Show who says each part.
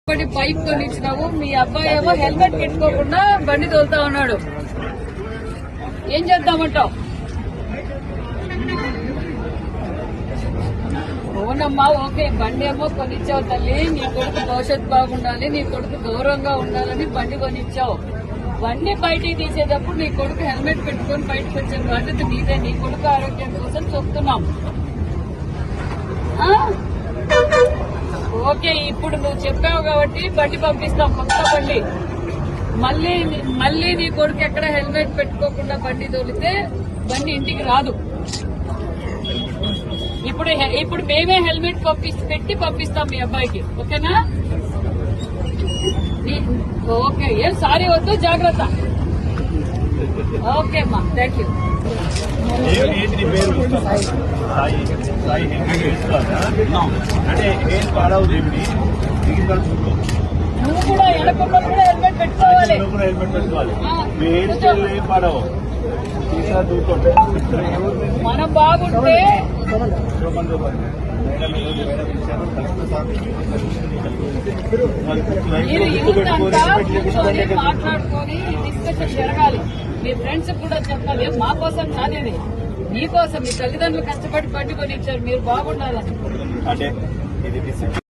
Speaker 1: Bike కొనిచ్చినావు, మీ అబ్బాయి ఏమో helmet పెట్టుకోకుండా బండి తోలుతా ఉన్నాడు. ఏం చేద్దామంటావు? అవునమ్మా, ఓకే, బండి ఏమో కొనిచ్చావు తల్లి. నీ కొడుకు భవిష్యత్తు బాగుండాలి, నీ కొడుకు గౌరవంగా ఉండాలని బండి కొనిచ్చావు. బండి బయటికి తీసేటప్పుడు నీ కొడుకు హెల్మెట్ పెట్టుకుని బయటకు వచ్చే బాధ్యత నీదే. నీ కొడుకు ఆరోగ్యం కోసం చెప్తున్నాం. ఓకే, ఇప్పుడు నువ్వు చెప్పావు కాబట్టి బండి పంపిస్తాం, కొత్త బండి. మళ్ళీ నీ కొడుకు ఎక్కడ హెల్మెట్ పెట్టుకోకుండా బండి తోలితే బండి ఇంటికి రాదు. ఇప్పుడు మేమే హెల్మెట్ పెట్టి పంపిస్తాం మీ అబ్బాయికి. ఓకేనా? ఓకే, ఏం సారీ వద్దు, జాగ్రత్త. ఓకే అమ్మా, థ్యాంక్ యూ. నువ్వు కూడా ఎడకుండా కూడా హెల్మెట్ పెట్టుకోవాలి. మనం బాగుంటే మీరు యూత్ అంతా కూర్చొని మాట్లాడుకొని డిస్కషన్ జరగాలి. మీ ఫ్రెండ్స్ కూడా చెప్పాలి, మా కోసం కాదేది, మీకోసం. మీ తల్లిదండ్రులు కష్టపడి బండి కొనిచ్చారు, మీరు బాగుండాలని.